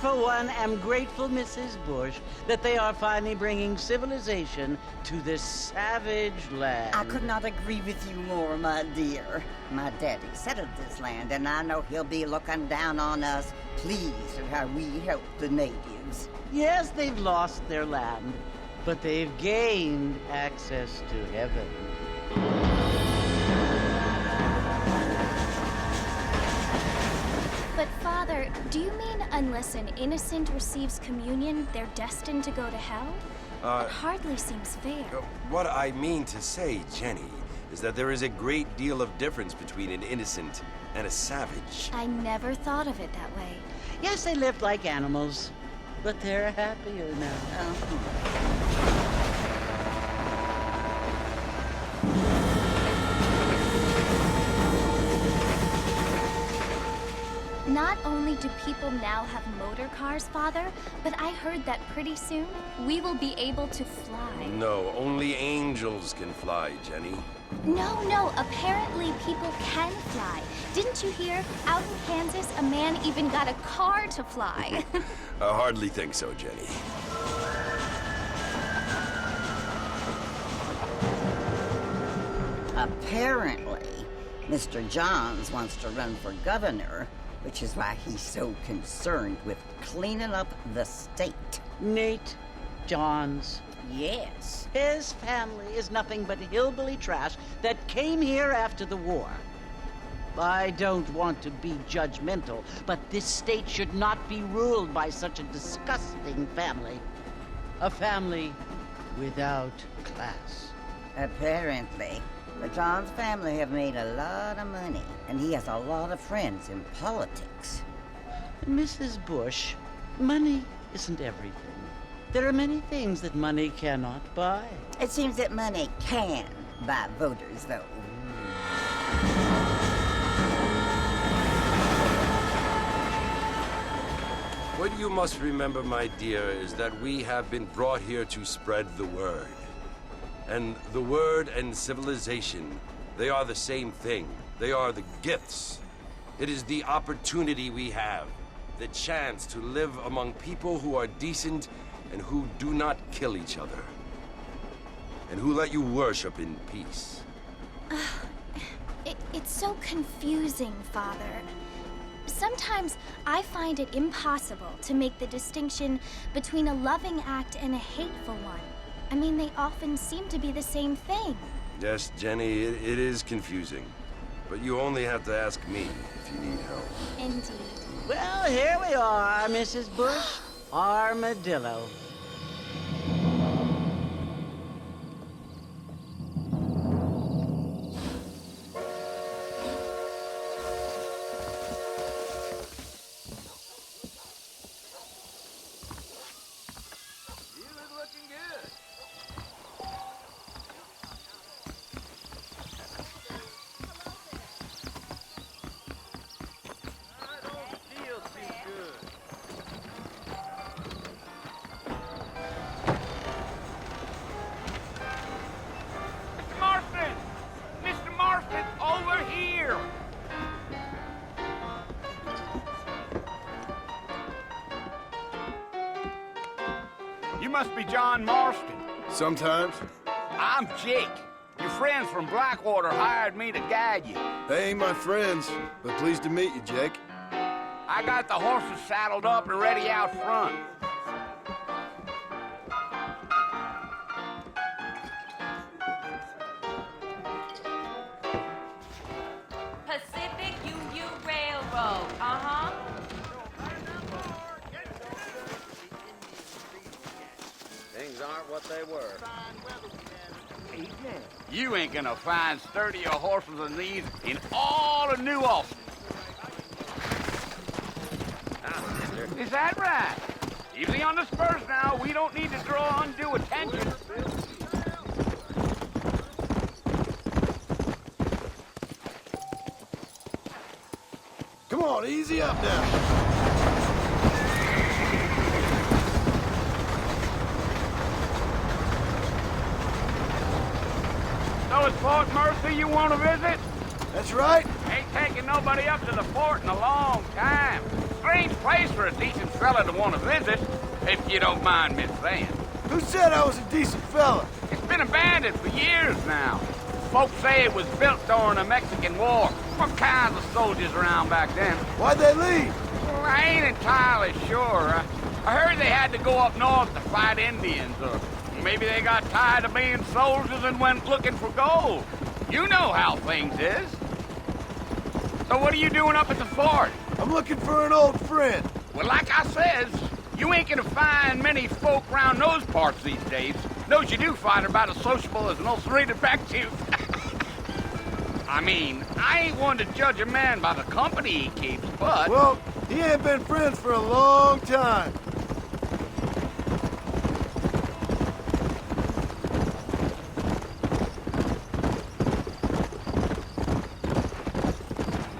For one, am grateful, Mrs. Bush, that they are finally bringing civilization to this savage land. I could not agree with you more, my dear. My daddy settled this land, and I know he'll be looking down on us, pleased at how we help the natives. Yes, they've lost their land, but they've gained access to heaven. But Father, do you mean unless an innocent receives communion, they're destined to go to hell? It hardly seems fair. What I mean to say, Jenny, is that there is a great deal of difference between an innocent and a savage. I never thought of it that way. Yes, they lived like animals, but they're happier now. Not only do people now have motor cars, Father, but I heard that pretty soon we will be able to fly. No, only angels can fly, Jenny. No, apparently people can fly. Didn't you hear? Out in Kansas, a man even got a car to fly. I hardly think so, Jenny. Apparently, Mr. Johns wants to run for governor, which is why he's so concerned with cleaning up the state. Nate Johns. Yes. His family is nothing but hillbilly trash that came here after the war. I don't want to be judgmental, but this state should not be ruled by such a disgusting family. A family without class. Apparently. The Johns family have made a lot of money, and he has a lot of friends in politics. Mrs. Bush, money isn't everything. There are many things that money cannot buy. It seems that money can buy voters, though. What you must remember, my dear, is that we have been brought here to spread the word. And the word and civilization, they are the same thing. They are the gifts. It is the opportunity we have, the chance to live among people who are decent and who do not kill each other, and who let you worship in peace. It's so confusing, Father. Sometimes I find it impossible to make the distinction between a loving act and a hateful one. I mean, they often seem to be the same thing. Yes, Jenny, it is confusing. But you only have to ask me if you need help. Indeed. Well, here we are, Mrs. Bush. Armadillo. You must be John Marston. Sometimes. I'm Jake. Your friends from Blackwater hired me to guide you. They ain't my friends, but pleased to meet you, Jake. I got the horses saddled up and ready out front. Pacific Union Railroad, uh-huh. Things aren't what they were. You ain't gonna find sturdier horses than these in all of New Austin. Is that right? Easy on the spurs now. We don't need to draw undue attention. Come on, easy up now. So it's Fort Mercy you want to visit? That's right. Ain't taking nobody up to the fort in a long time. Strange place for a decent fella to want to visit, if you don't mind me saying. Who said I was a decent fella? It's been abandoned for years now. Folks say it was built during the Mexican War. What kinds of soldiers around back then? Why'd they leave? Well, I ain't entirely sure. I heard they had to go up north to fight Indians, or maybe they got tired of being soldiers and went looking for gold. You know how things is. So what are you doing up at the fort? I'm looking for an old friend. Well, like I says, you ain't gonna find many folk round those parts these days. Those you do find are about as sociable as an old three detective. I mean, I ain't one to judge a man by the company he keeps, but... Well, he ain't been friends for a long time.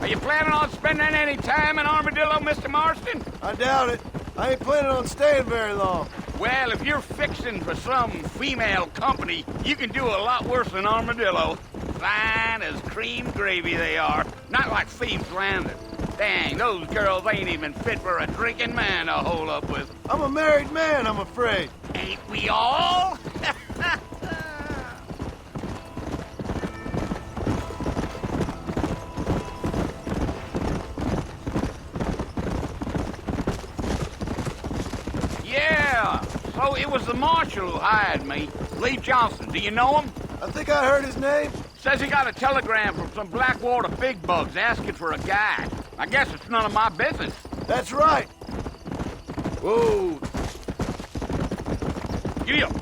Are you planning on spending any time in Armadillo, Mr. Marston? I doubt it. I ain't planning on staying very long. Well, if you're fixing for some female company, you can do a lot worse than Armadillo. Fine as cream gravy they are. Not like Thieves Landing. Dang, those girls ain't even fit for a drinking man to hole up with. I'm a married man, I'm afraid. Ain't we all? Yeah, so it was the marshal who hired me. Lee Johnson, do you know him? I think I heard his name. Says he got a telegram from some Blackwater big bugs asking for a guide. I guess it's none of my business. That's right. Whoa. Giddy up.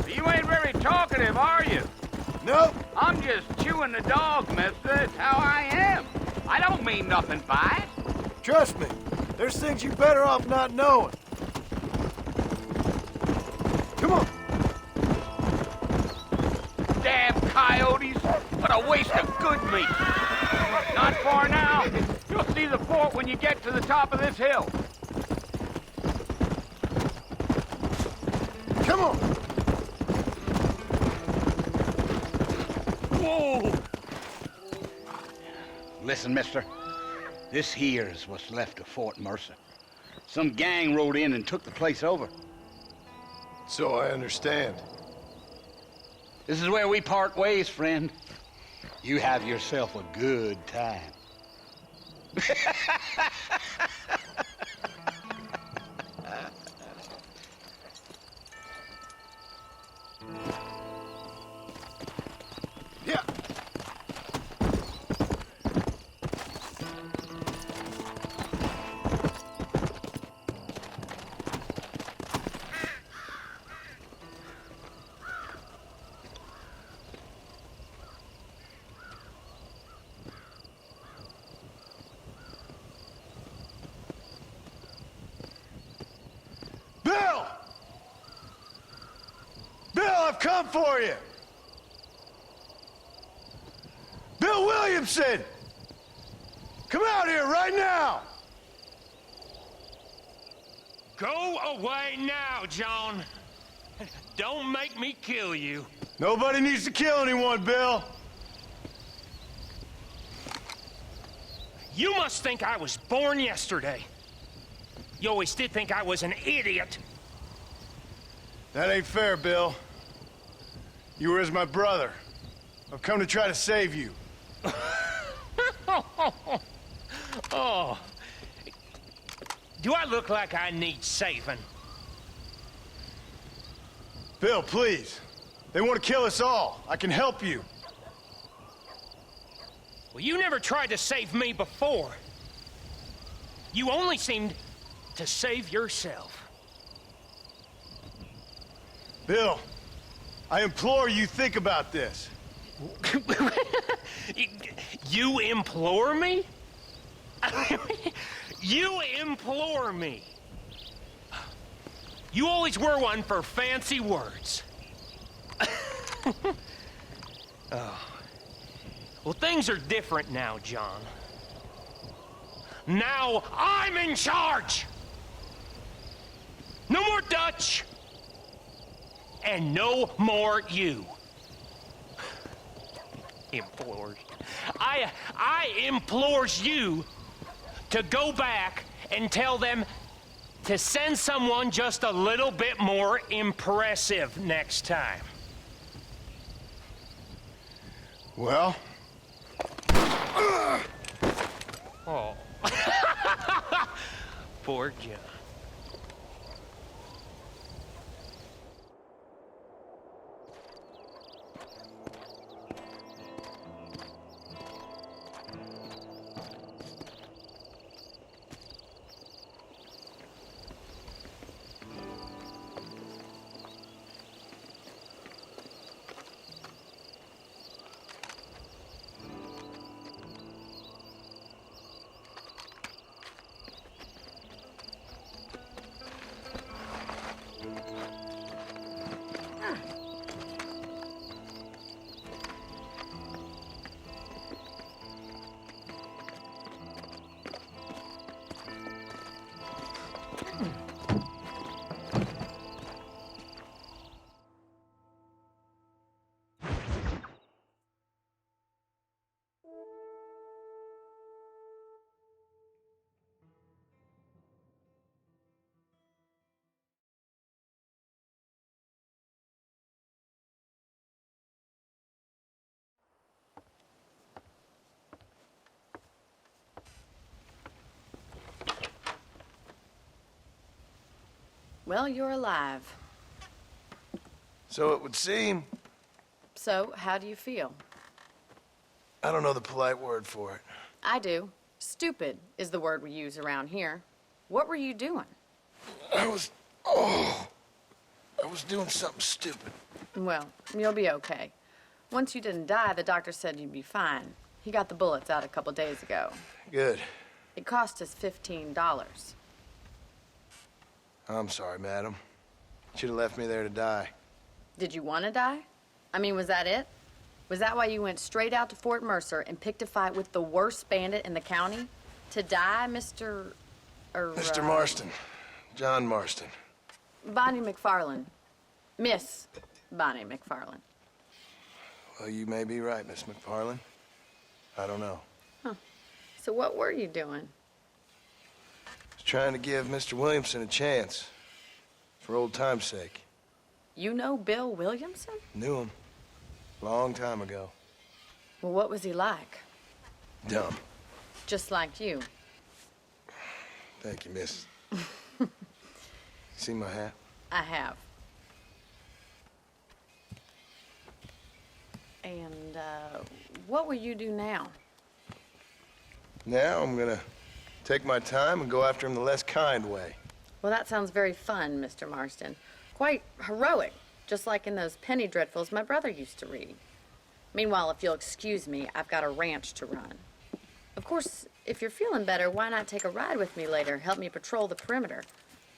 You ain't very talkative, are you? Nope. I'm just chewing the dog, mister. That's how I am. I don't mean nothing by it. Trust me. There's things you're better off not knowing. Come on. Damn coyotes. What a waste of good meat. Not far now. You'll see the fort when you get to the top of this hill. Come on. Whoa! Listen, mister. This here's what's left of Fort Mercer. Some gang rode in and took the place over. So I understand. This is where we part ways, friend. You have yourself a good time. Yeah. Bill! Bill, I've come for you! Bill Williamson! Come out here right now! Go away now, John. Don't make me kill you. Nobody needs to kill anyone, Bill. You must think I was born yesterday. You always did think I was an idiot. That ain't fair, Bill. You were as my brother. I've come to try to save you. Oh. Do I look like I need saving? Bill, please. They want to kill us all. I can help you. Well, you never tried to save me before. You only seemed to save yourself. Bill, I implore you think about this. You implore me? You implore me. You always were one for fancy words. Oh. Well, things are different now, John. Now I'm in charge! No more Dutch! And no more you. Implores. I implores you to go back and tell them to send someone just a little bit more impressive next time. Well? Oh. Poor John. Well, you're alive. So it would seem. So, how do you feel? I don't know the polite word for it. I do. Stupid is the word we use around here. What were you doing? I was doing something stupid. Well, you'll be okay. Once you didn't die, the doctor said you'd be fine. He got the bullets out a couple days ago. Good. It cost us $15. I'm sorry, madam. Should have left me there to die. Did you want to die? I mean, was that it? Was that why you went straight out to Fort Mercer and picked a fight with the worst bandit in the county? To die, Mr. Mr. Marston. John Marston. Bonnie McFarland. Miss Bonnie McFarland. Well, you may be right, Miss McFarland. I don't know. So what were you doing? I was trying to give Mr. Williamson a chance. For old time's sake. You know Bill Williamson? Knew him. Long time ago. Well, what was he like? Dumb. Just like you. Thank you, miss. See my hat? I have. And, what will you do now? Now I'm gonna take my time and go after him the less kind way. Well, that sounds very fun, Mr. Marston. Quite heroic, just like in those penny dreadfuls my brother used to read. Meanwhile, if you'll excuse me, I've got a ranch to run. Of course, if you're feeling better, why not take a ride with me later? Help me patrol the perimeter.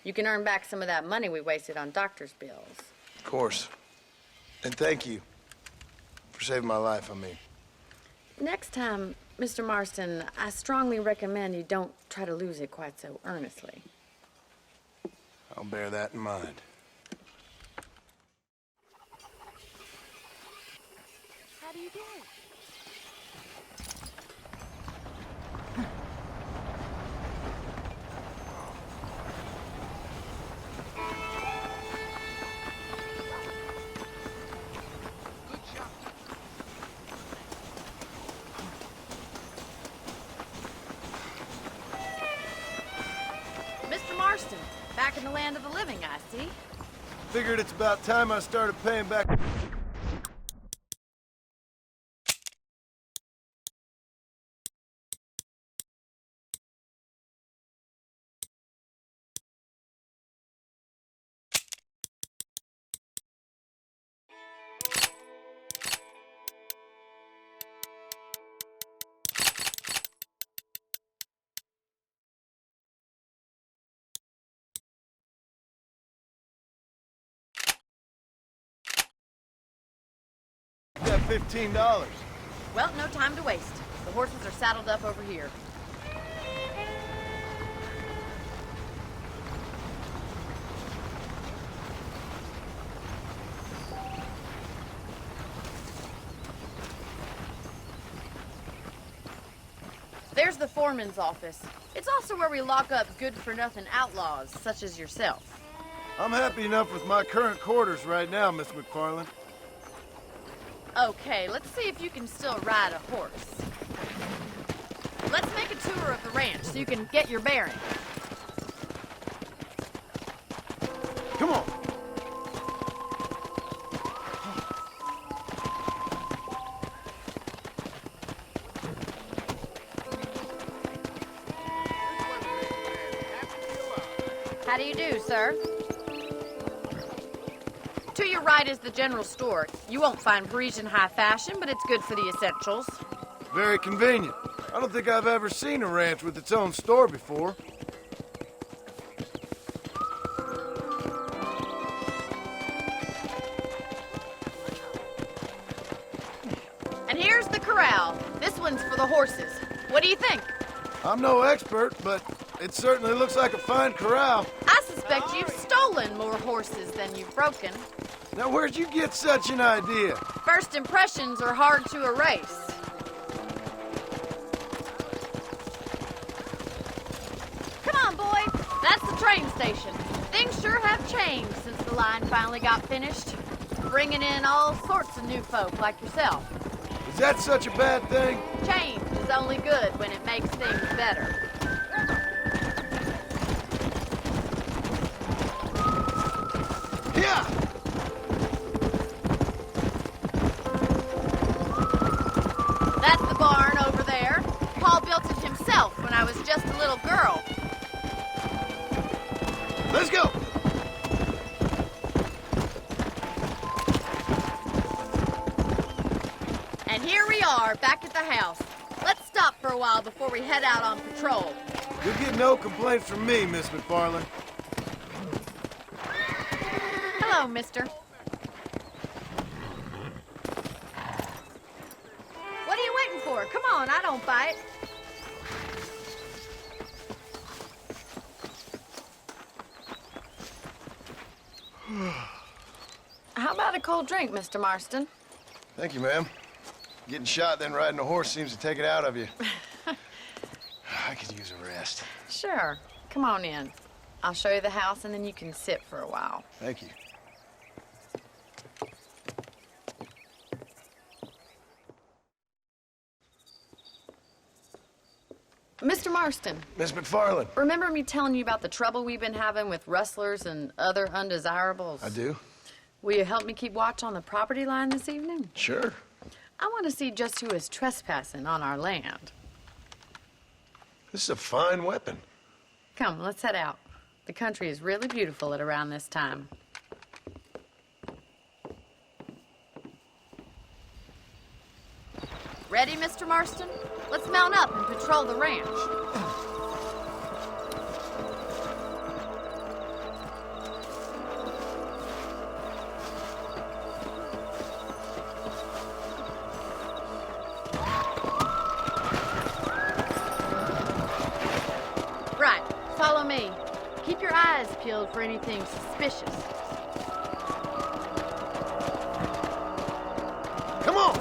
You can earn back some of that money we wasted on doctor's bills. Of course. And thank you for saving my life, I mean. Next time, Mr. Marston, I strongly recommend you don't try to lose it quite so earnestly. I'll bear that in mind. How do you do? in the land of the living, I see. Figured it's about time I started paying back. That $15. Well, no time to waste. The horses are saddled up over here. There's the foreman's office. It's also where we lock up good-for-nothing outlaws, such as yourself. I'm happy enough with my current quarters right now, Miss McFarland. Okay, let's see if you can still ride a horse. Let's make a tour of the ranch so you can get your bearings. Come on. How do you do, sir? To your right is the general store. You won't find Parisian high fashion, but it's good for the essentials. Very convenient. I don't think I've ever seen a ranch with its own store before. And here's the corral. This one's for the horses. What do you think? I'm no expert, but it certainly looks like a fine corral. I suspect you've stolen more horses than you've broken. Now, where'd you get such an idea? First impressions are hard to erase. Come on, boy. That's the train station. Things sure have changed since the line finally got finished. Bringing in all sorts of new folk like yourself. Is that such a bad thing? Change is only good when it makes things better. Yeah! That's the barn over there. Paul built it himself when I was just a little girl. Let's go! And here we are, back at the house. Let's stop for a while before we head out on patrol. You'll get no complaints from me, Miss McFarland. Hello, mister. What are you waiting for? Come on, I don't bite. How about a cold drink, Mr. Marston? Thank you, ma'am. Getting shot, then riding a horse seems to take it out of you. I could use a rest. Sure. Come on in. I'll show you the house, and then you can sit for a while. Thank you. Mr. Marston, Miss McFarland. remember me telling you about the trouble we've been having with rustlers and other undesirables? I do? Will you help me keep watch on the property line this evening? Sure. I want to see just who is trespassing on our land. This is a fine weapon. Come, let's head out. The country is really beautiful at around this time. Ready, Mr. Marston? Let's mount up and patrol the ranch. Right, follow me. Keep your eyes peeled for anything suspicious. Come on!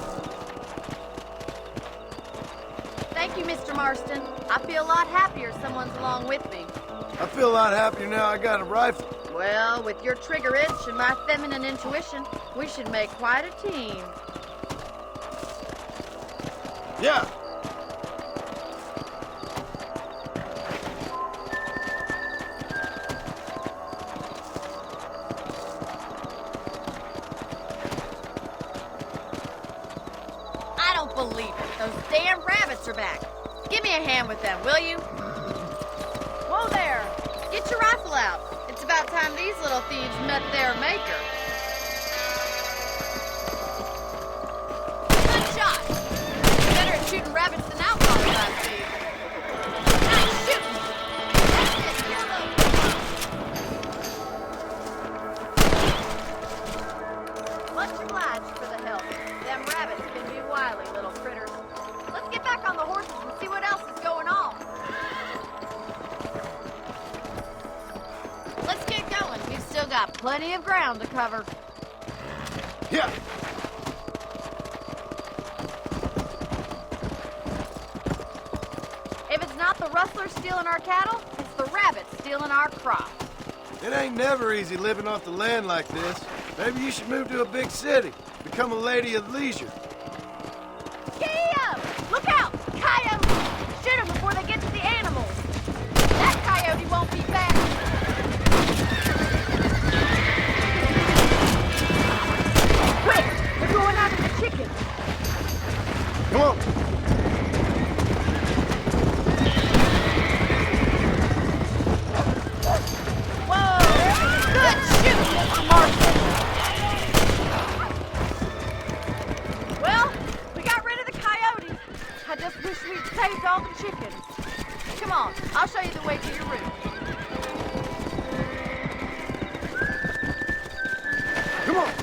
Thank you, Mr. Marston. I feel a lot happier someone's along with me. I feel a lot happier now I got a rifle. Well, with your trigger itch and my feminine intuition, we should make quite a team. Yeah. believe it. Those damn rabbits are back. Give me a hand with them, will you? Whoa there. Get your rifle out. It's about time these little thieves met their maker. Good shot. Better at shooting rabbits than outlaws, I see. Nice shooting. That's it. Kill those. Much obliged for the help. Them rabbits can be wily little critters. Let's get back on the horses and see what else is going on. Let's get going. We've still got plenty of ground to cover. Yeah. If it's not the rustlers stealing our cattle, it's the rabbits stealing our crops. It ain't never easy living off the land like this. Maybe you should move to a big city. Become a lady of leisure. Kia! Look out! Coyotes! Shoot them before they get to the animals. That coyote won't be back. Quick! They're going after the chickens. Come on. Whoa! Good shoot, Mr. Marston. Well, we got rid of the coyotes. I just wish we'd saved all the chickens. Come on, I'll show you the way to your room. Come on.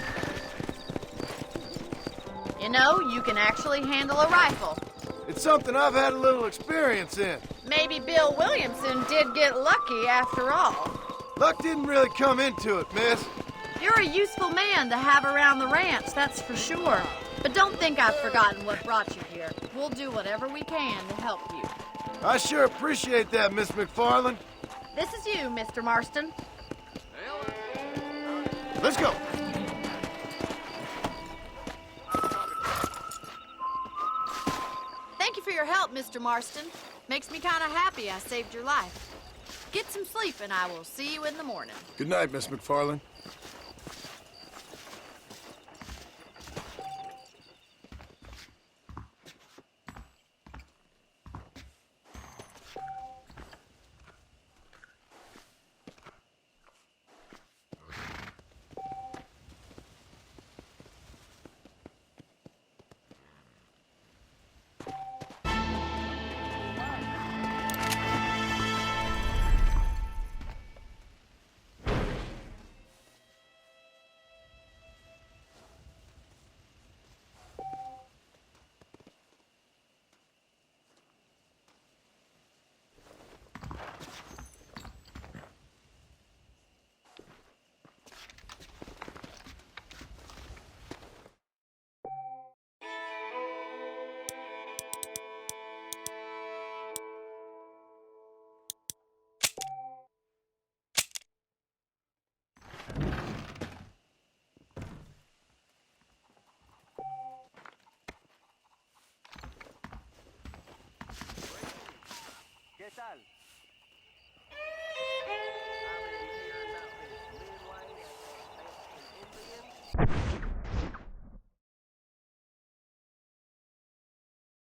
You know, you can actually handle a rifle. It's something I've had a little experience in. Maybe Bill Williamson did get lucky after all. Luck didn't really come into it, miss. You're a useful man to have around the ranch, that's for sure. But don't think I've forgotten what brought you here. We'll do whatever we can to help you. I sure appreciate that, Miss McFarland. This is you, Mr. Marston. Let's go. Thank you for your help, Mr. Marston. Makes me kind of happy I saved your life. Get some sleep and I will see you in the morning. Good night, Miss McFarland. ¿Qué tal? How did you hear about this Midway and Indians?